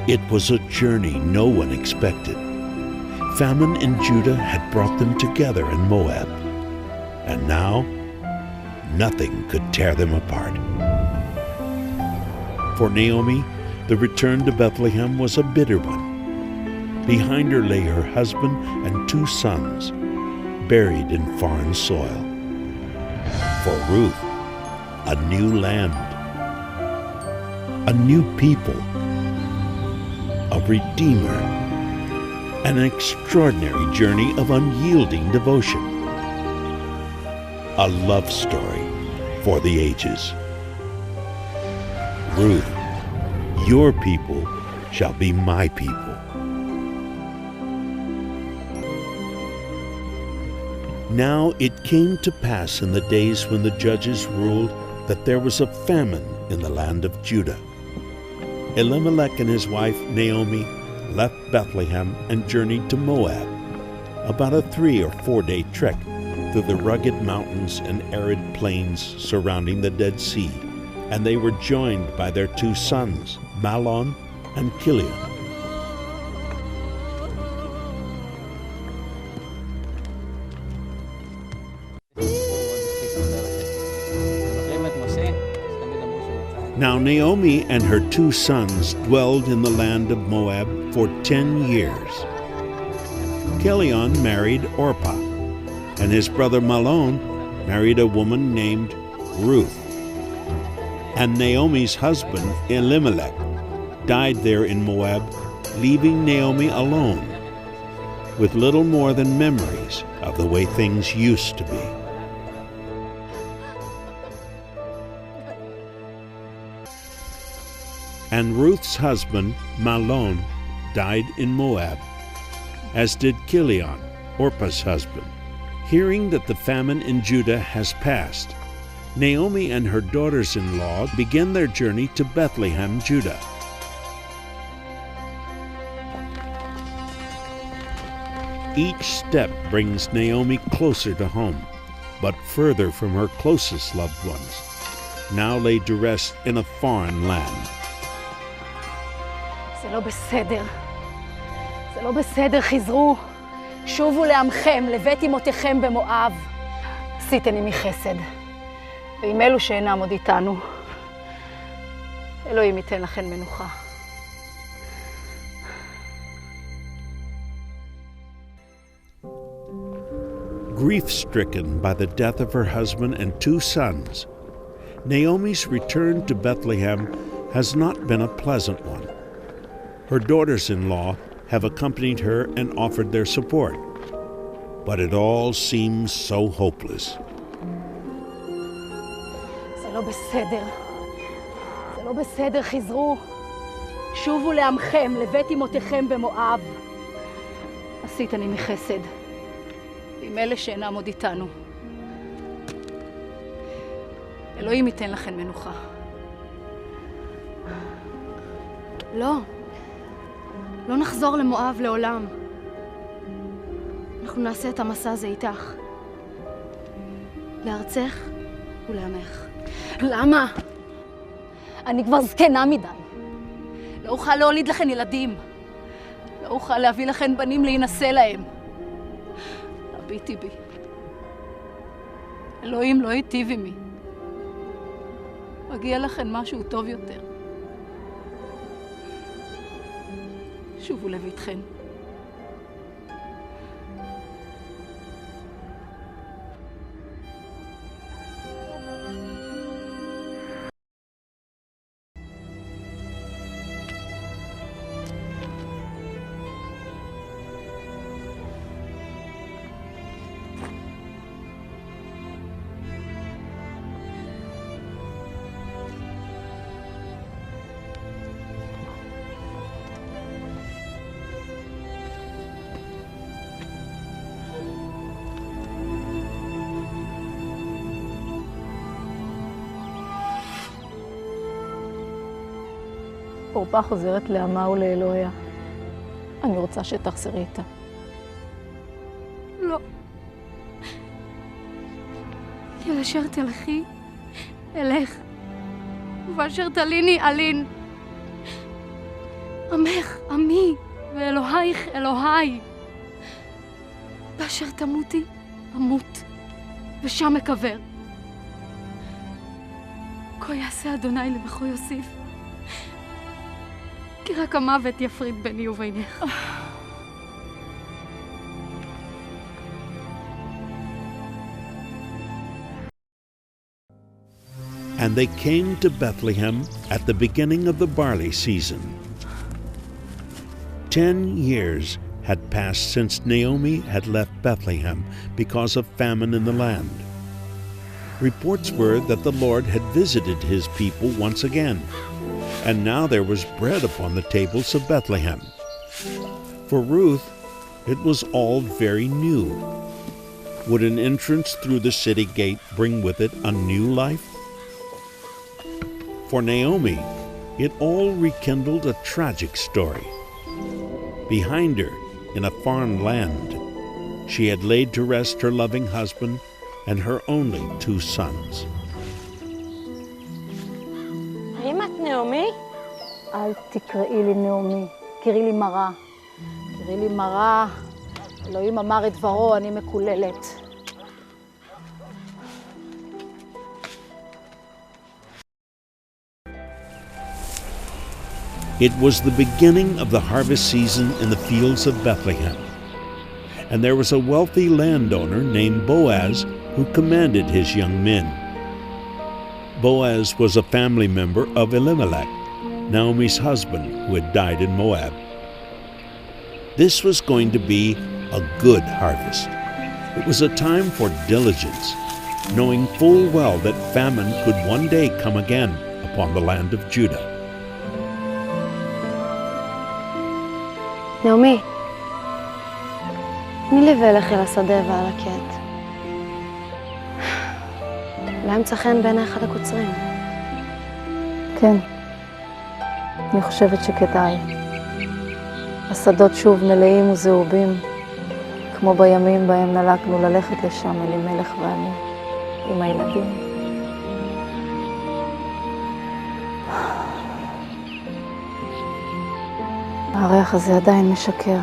It was a journey no one expected. Famine in Judah had brought them together in Moab, and now nothing could tear them apart. For Naomi, the return to Bethlehem was a bitter one. Behind her lay her husband and 2 sons, buried in foreign soil. For Ruth, a new land, a new people, a redeemer, an extraordinary journey of unyielding devotion. A love story for the ages. Ruth, your people shall be my people. Now it came to pass in the days when the judges ruled that there was a famine in the land of Judah. Elimelech and his wife Naomi left Bethlehem and journeyed to Moab, about a 3 or 4 day trek through the rugged mountains and arid plains surrounding the Dead Sea, and they were joined by their 2 sons, Mahlon and Chilion. Now Naomi and her 2 sons dwelled in the land of Moab for 10 years. Chilion married Orpah, and his brother Mahlon married a woman named Ruth. And Naomi's husband Elimelech died there in Moab, leaving Naomi alone, with little more than memories of the way things used to be. And Ruth's husband, Mahlon, died in Moab, as did Chilion, Orpah's husband. Hearing that the famine in Judah has passed, Naomi and her daughters-in-law began their journey to Bethlehem, Judah. Each step brings Naomi closer to home, but further from her closest loved ones, now laid to rest in a foreign land. זה לא בסדר. זה לא בסדר, חזרו. שובו לעמכם, לבית אמותיכם במואב. עשיתם עמי חסד. ועם אלו שאינם עוד איתנו, אלוהים ייתן לכם מנוחה. Grief-stricken by the death of her husband and 2 sons, Naomi's return to Bethlehem has not been a pleasant one. Her daughters-in-law have accompanied her and offered their support, but it all seems so hopeless. זה לא בסדר. זה לא בסדר, חזרו. שובו לעמכם, לבית אמותיכם במואב. עשיתם עמי חסד. ועם אלה שאינם עוד איתנו, אלוהים ייתן לכם מנוחה. לא. לא נחזור למואב לעולם. אנחנו נעשה את המסע הזה איתך. לארצך ולעמך. למה? אני כבר זקנה מדי. לא אוכל להוליד לכן ילדים. לא אוכל להביא לכן בנים להינשא להם. הביטי בי. אלוהים לא ייטיב עמי. מגיע לכן משהו טוב יותר. שובו לביתכן. אורפה חוזרת לעמה ולאלוהיה. אני רוצה שתחזרי איתה. לא. אל אשר תלכי, אלך. ואשר תליני, אלין. עמך, עמי, ואלוהיך, אלוהי. באשר תמותי, אמות, ושם אקבר. כה יעשה אדוני לבכו יוסיף, כי רק המוות יפריד ביני ובינך. And they came to Bethlehem at the beginning of the barley season. 10 years had passed since Naomi had left Bethlehem because of famine in the land. Reports were that the Lord had visited his people once again, and now there was bread upon the tables of Bethlehem. For Ruth, it was all very new. Would an entrance through the city gate bring with it a new life? For Naomi, it all rekindled a tragic story. Behind her, in a foreign land, she had laid to rest her loving husband and her only 2 sons. האם את נעמי? אל תקראי לי נעמי, קראי לי מרה. קראי לי מרה, אלוהים אמר את דברו, אני מקוללת. It was the beginning of the harvest season in the fields of Bethlehem, and there was a wealthy landowner named Boaz who commanded his young men. Boaz was a family member of Elimelech, Naomi's husband, who had died in Moab. This was going to be a good harvest. It was a time for diligence, knowing full well that famine could one day come again upon the land of Judah. נעמי, תני לי ואלך אל השדה ועל הקט. אולי ימצא חן בעיני אחד הקוצרים. כן, אני חושבת שכדאי. השדות שוב מלאים וזהובים, כמו בימים בהם נלקנו ללכת לשם אלימלך ואני, עם הילדים. הריח הזה עדיין משקר.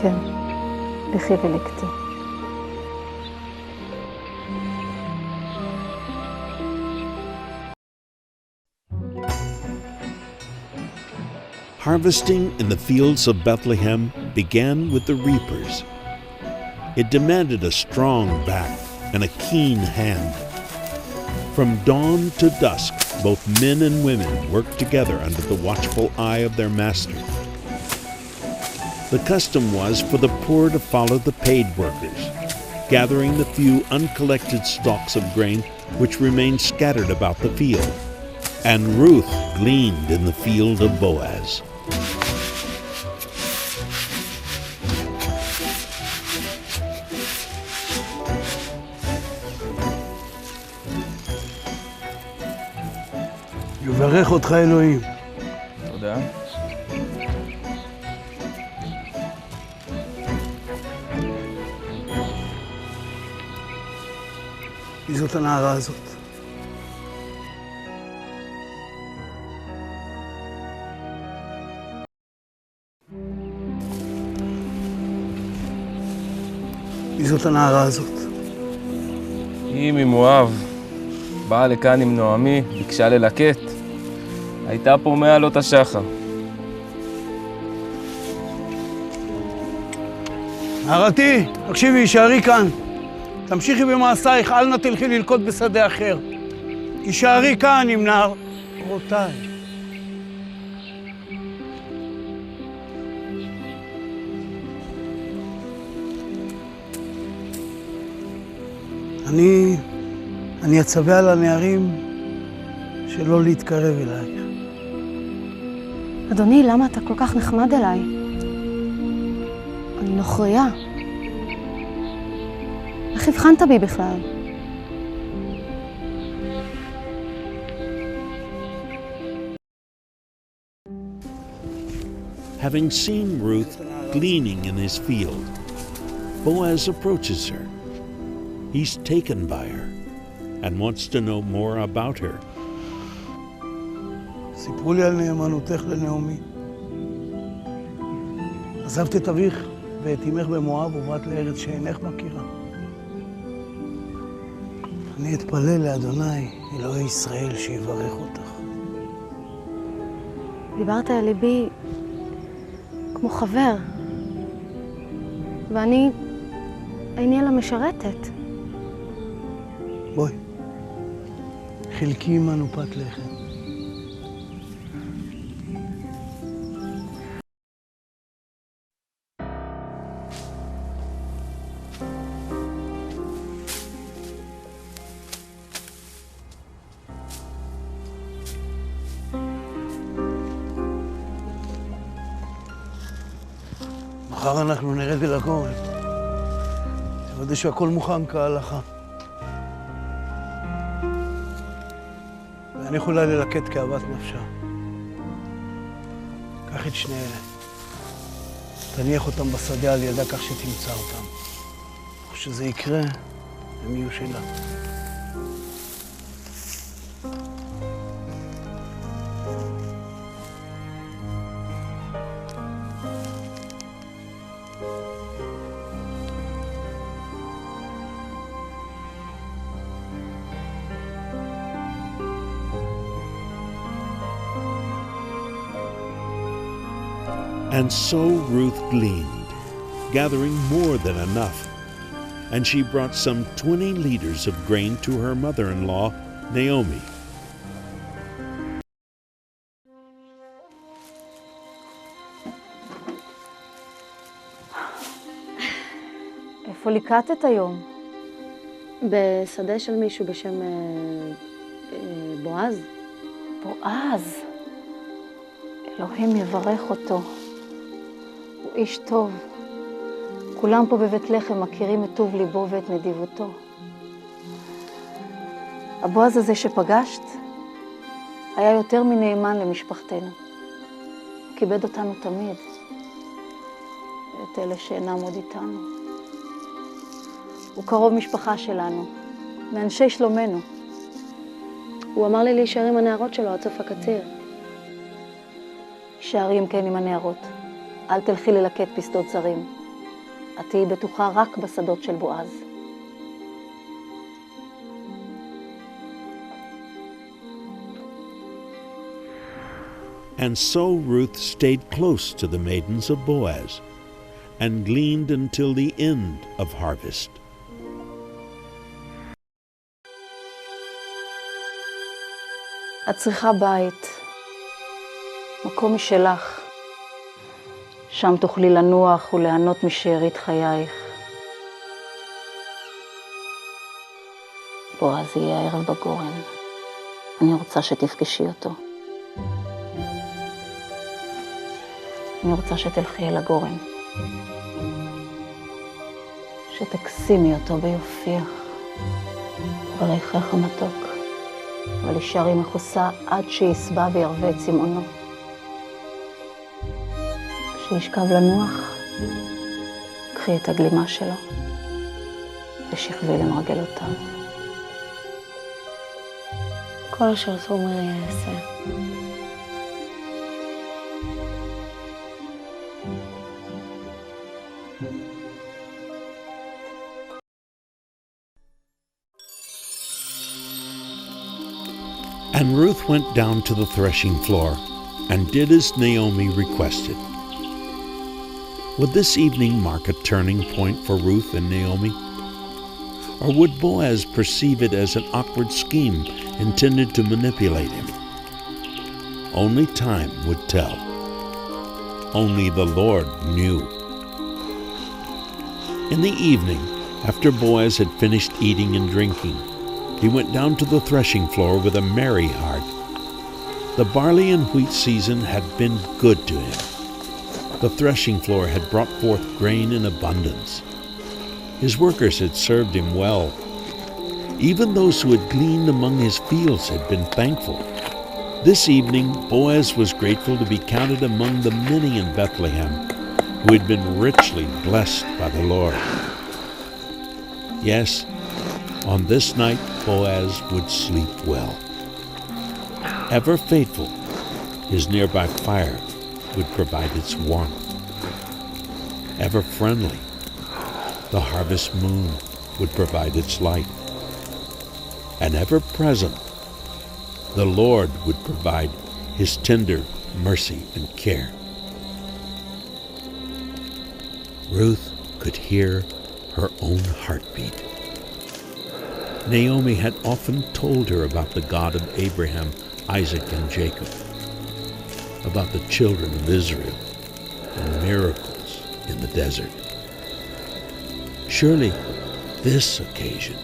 כן, לכי ולקטי. Harvesting in the fields of Bethlehem began with the reapers. It demanded a strong back and a keen hand. From dawn to dusk, both men and women worked together under the watchful eye of their master. The custom was for the poor to follow the paid workers, gathering the few uncollected stalks of grain which remained scattered about the field. And Ruth gleaned in the field of Boaz. יברך אותך אלוהים. תודה. מי זאת הנערה הזאת? מי זאת הנערה הזאת? היא ממואב. באה לכאן עם נעמי, ביקשה ללקט. הייתה פה מעלות השחר. נערתי, תקשיבי, הישארי כאן. תמשיכי במעשייך, אל נא תלכי ללקוט בשדה אחר. הישארי כאן עם נערותיי. אני אצווה על הנערים שלא להתקרב אלייך. אדוני, למה אתה כל כך נחמד אליי? אני נוכריה. איך הבחנת בי בכלל? Having seen Ruth gleaning in his field, Boaz approaches her. He's taken by her and wants to know more about her. סיפרו לי על נאמנותך לנעמי. עזבת את אביך ואת אמך במואב ובאת לארץ שאינך מכירה. אני אתפלל לאדוני, אלוהי ישראל, שיברך אותך. דיברת על ליבי כמו חבר, ואני איני אלא משרתת. בואי, חלקי עמנו פת לחם. מחר אנחנו נרד אל הגורן. תוודא שהכל מוכן כהלכה. ואני יכולה ללקט כאוות נפשה. קח את שני אלה. תניח אותם בשדה על ידה כך שתמצא אותם. כשזה יקרה, הם יהיו שלה. And so Ruth gleaned, gathering more than enough, and she brought some 20 liters of grain to her mother-in-law, Naomi. איפה ליקטת היום? בשדה של מישהו בשם בועז. בועז? אלוהים יברך אותו. הוא איש טוב. כולם פה בבית לחם מכירים את טוב ליבו ואת נדיבותו. הבועז הזה שפגשת היה יותר מנאמן למשפחתנו. הוא כיבד אותנו תמיד, את אלה שאינם עוד איתנו. הוא קרוב משפחה שלנו, מאנשי שלומנו. הוא אמר לי להישאר עם הנערות שלו עד סוף הקציר. שערי אם כן עם הנערות. אל תלכי ללקט פסדות זרים. את תהיי בטוחה רק בשדות של בועז. And so Ruth stayed close to the maidens of Boaz and gleaned until the end of harvest. את צריכה בית, מקום משלך. שם תוכלי לנוח וליהנות משארית חייך. בועז יהיה הערב בגורן. אני רוצה שתפגשי אותו. אני רוצה שתלכי אל הגורן. שתקסימי אותו ביופייך. וריחך המתוק. אבל הישארי מכוסה עד שיסבע וירווה את צמאונו. כשישכב לנוח, קחי את הגלימה שלו ושכבי למרגלותיו. כל אשר תאמרי יעשה. And Ruth went down to the threshing floor and did as Naomi requested. Would this evening mark a turning point for Ruth and Naomi? Or would Boaz perceive it as an awkward scheme intended to manipulate him? Only time would tell. Only the Lord knew. In the evening, after Boaz had finished eating and drinking, he went down to the threshing floor with a merry heart. The barley and wheat season had been good to him. The threshing floor had brought forth grain in abundance. His workers had served him well. Even those who had gleaned among his fields had been thankful. This evening, Boaz was grateful to be counted among the many in Bethlehem who had been richly blessed by the Lord. Yes, on this night, Boaz would sleep well. Ever faithful, His nearby fire would provide its warmth. Ever friendly, the harvest moon would provide its light. And ever present, the Lord would provide his tender mercy and care. Ruth could hear her own heartbeat. Naomi had often told her about the God of Abraham, Isaac, and Jacob, about the children of Israel and miracles in the desert. Surely this occasion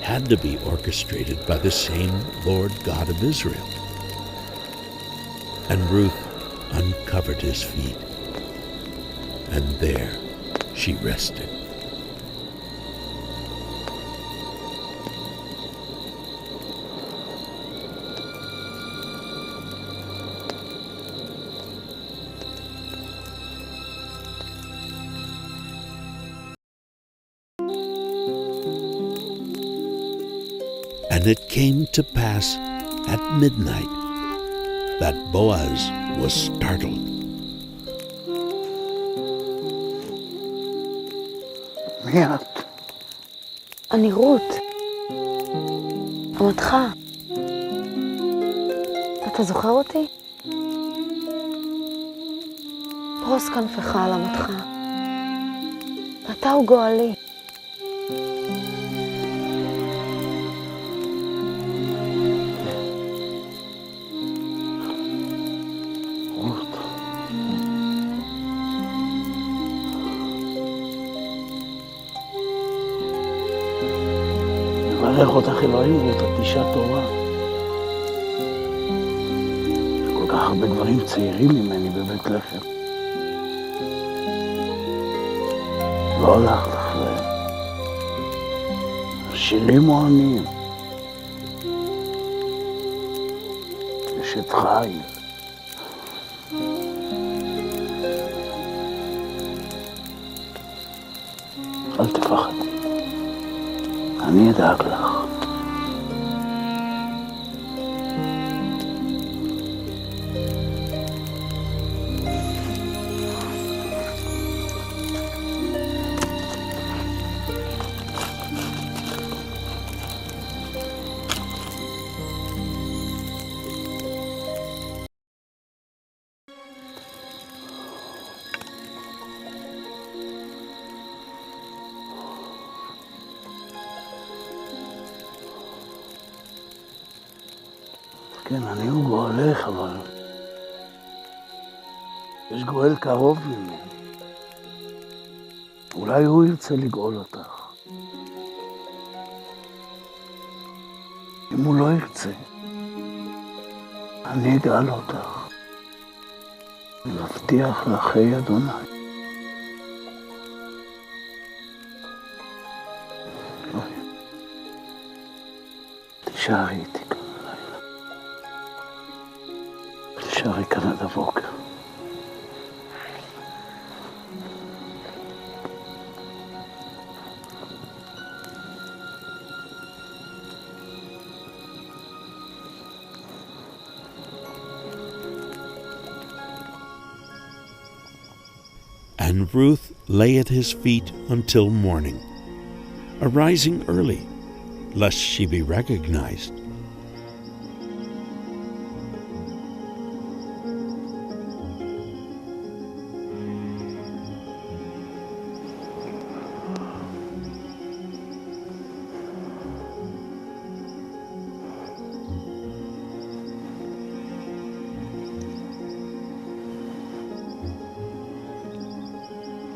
had to be orchestrated by the same Lord God of Israel. And Ruth uncovered his feet, and there she rested. And it came to pass at midnight that Boaz was startled. מי את? אני רות, אמתך. אתה זוכר אותי? פרוס כנפך על אמתך. אתה הוא גואלי. מברך אותך אלוהים רות, את אישה טובה. יש כל כך הרבה גברים צעירים ממני בבית לחם. לא הלכת אחריהם. עשירים או עניים. אשת חיל. אל תפחדי. אני אדאג לך. כן, אני הוא גואלך, אבל יש גואל קרוב ממני. אולי הוא ירצה לגאול אותך. אם הוא לא ירצה, אני אגאל אותך. מבטיח לחיי אדוני. תישארי איתי. תישארי כאן עד הבוקר. And Ruth lay at his feet until morning, arising early, lest she be recognized.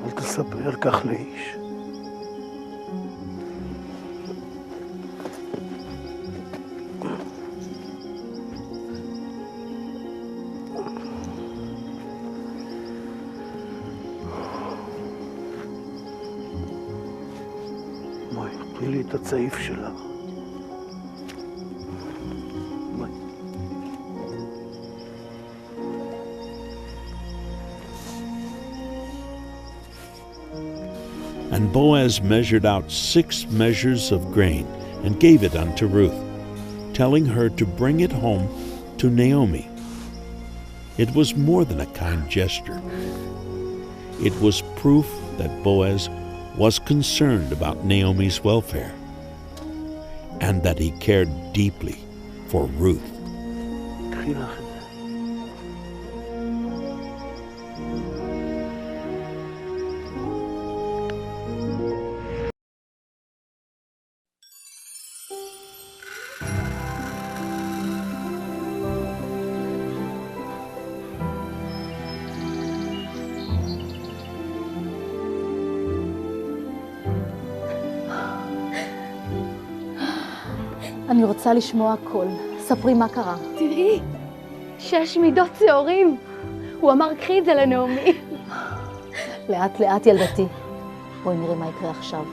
אל תספר כך לאיש. בואי, תני לי את הצעיף שלך. בואי. And Boaz measured out 6 measures of grain and gave it unto Ruth, telling her to bring it home to Naomi. It was more than a kind gesture. It was proof that Boaz was concerned about Naomi's welfare and that he cared deeply for Ruth. אני רוצה לשמוע הכל. ספרי מה קרה. תראי, 6 מידות שעורים. הוא אמר, קחי את זה לנעמי. לאט לאט ילדתי. בואי נראה מה יקרה עכשיו.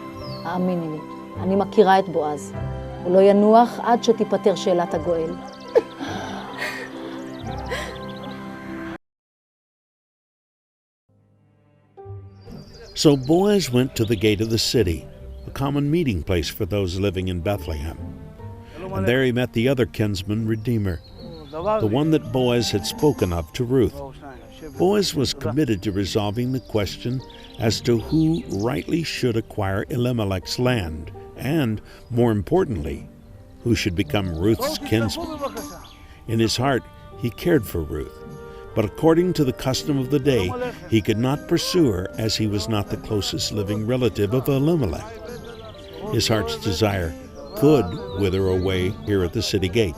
האמיני לי, אני מכירה את בועז. הוא לא ינוח עד שתיפטר שאלת הגואל. So Boaz went to the gate of the city, a common meeting place for those living in Bethlehem. And there he met the other kinsman redeemer, the one that Boaz had spoken of to Ruth. Boaz was committed to resolving the question as to who rightly should acquire Elimelech's land, and, more importantly, who should become Ruth's kinsman. In his heart, he cared for Ruth, but according to the custom of the day, he could not pursue her as he was not the closest living relative of Elimelech. His heart's desire could wither away here at the city gate.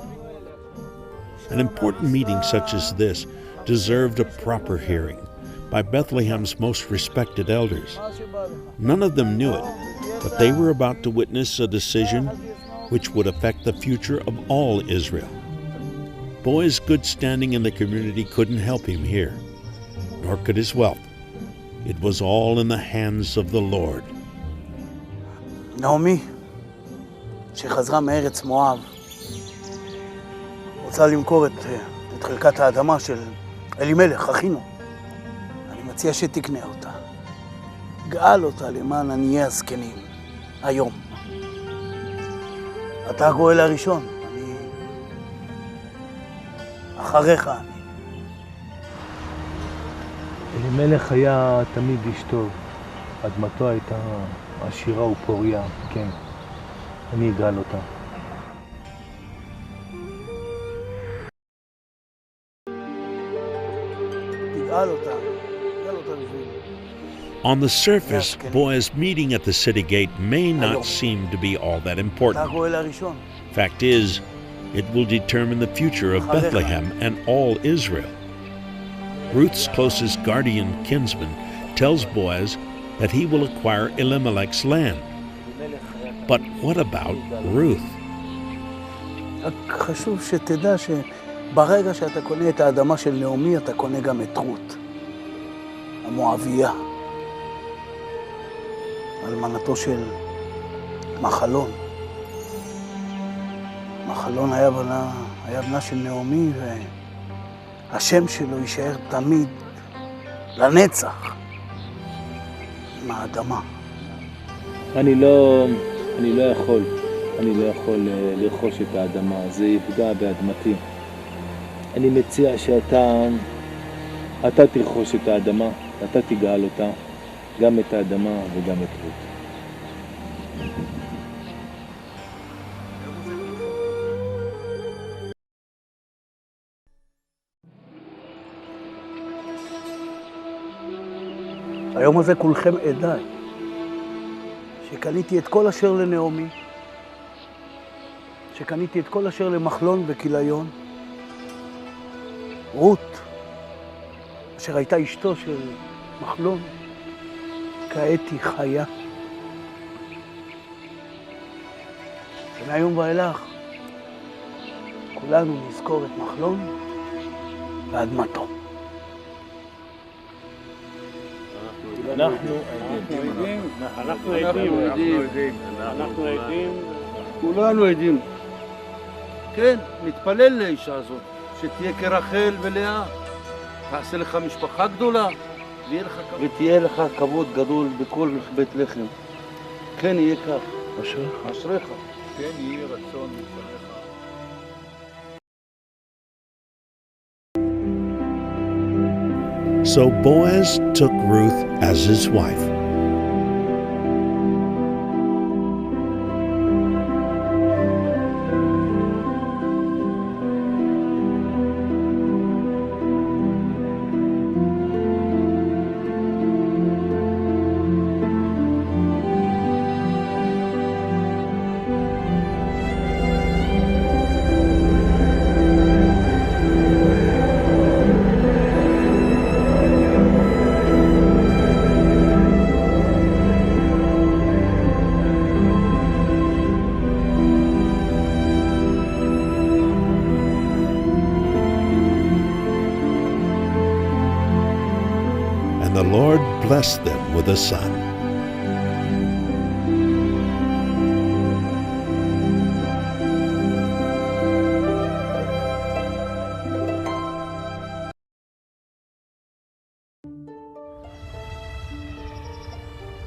An important meeting such as this deserved a proper hearing by Bethlehem's most respected elders. None of them knew it, but they were about to witness a decision which would affect the future of all Israel. Boaz's good standing in the community couldn't help him here, nor could his wealth. It was all in the hands of the Lord. נעמי, שחזרה מארץ מואב, רוצה למכור את חלקת האדמה של אלימלך, אחינו. אני מציע שתקנה אותה. גאל אותה למען עניי הזקנים, היום. אתה הגואל הראשון, אני... אחריך אני. אלימלך היה תמיד איש טוב. אדמתו הייתה עשירה ופוריה, כן. אני אגאל אותה. תגאל אותה. תגאל אותה בשביל. On the surface, Boaz's meeting at the city gate may not seem to be all that important. אתה הגואל הראשון. Fact is, it will determine the future of Bethlehem and all Israel. Ruth's closest guardian kinsman tells Boaz that he will acquire Elimelech's land. But what about Ruth? חשוב שתדע שברגע שאתה קונה את האדמה של נעמי, אתה קונה גם את רות, המואביה, אלמנתו של מחלון. מחלון היה בנה של נעמי, והשם שלו יישאר תמיד, לנצח, עם האדמה. אני לא יכול לרכוש את האדמה, זה יפגע באדמתי. אני מציע שאתה תרכוש את האדמה, אתה תגאל אותה, גם את האדמה וגם את רות. היום הזה כולכם עדיי, שקניתי את כל אשר לנעמי, שקניתי את כל אשר למחלון וכיליון, רות, אשר הייתה אשתו של מחלון, כעת היא חיה. ומהיום ואילך, כולנו נזכור את מחלון ואדמתו. אנחנו עדים, כולנו עדים. כן, נתפלל לאישה הזאת, שתהיה כרחל ולאה, תעשה לך משפחה גדולה, ותהיה לך כבוד גדול בכל בית לחם. כן, יהיה כך. אשריך. כן, יהיה רצון לפניך. So Boaz took Ruth as his wife. The Lord blessed them with a son.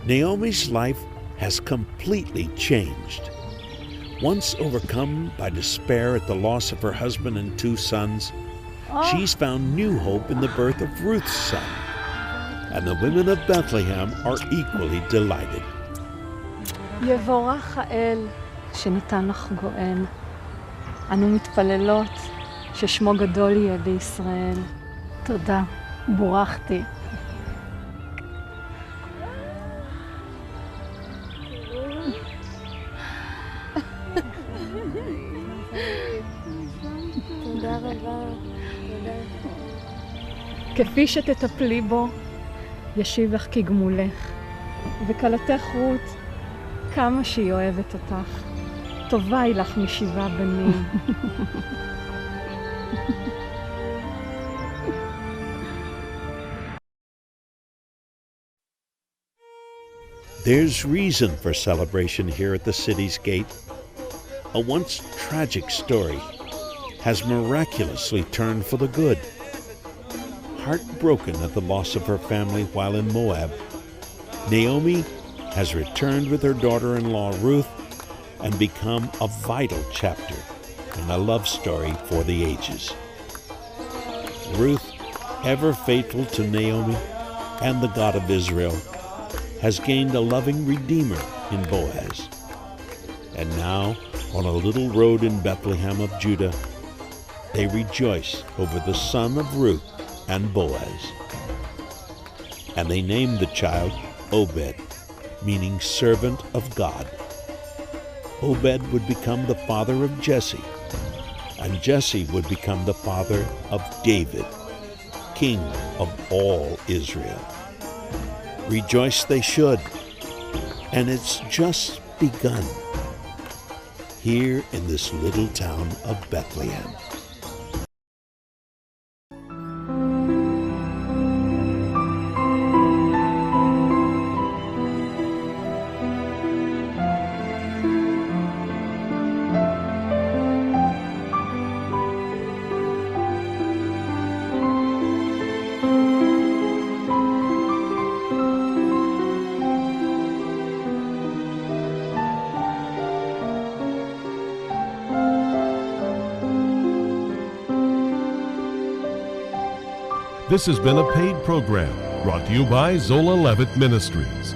Naomi's life has completely changed. Once overcome by despair at the loss of her husband and 2 sons, she's found new hope in the birth of Ruth's son. And the women of Bethlehem are equally delighted. יבורך האל שנתן לך גואל. אנו מתפללות ששמו גדול יהיה בישראל. תודה, בורכתי. תודה רבה. כפי שתטפלי בו, ישיב לך כגמולך, וכלתך רות, כמה שהיא אוהבת אותך, טובה היא לך מ7 בנים. There's reason for celebration here at the city's gate. A once tragic story has miraculously turned for the good. Heartbroken at the loss of her family while in Moab, Naomi has returned with her daughter-in-law Ruth and become a vital chapter in a love story for the ages. Ruth, ever faithful to Naomi and the God of Israel, has gained a loving redeemer in Boaz. And now, on a little road in Bethlehem of Judah, they rejoice over the son of Ruth and Boaz. And they named the child Obed, meaning servant of God. Obed would become the father of Jesse, and Jesse would become the father of David, king of all Israel. Rejoice they should, and it's just begun here in this little town of Bethlehem. This has been a paid program brought to you by Zola Levitt Ministries.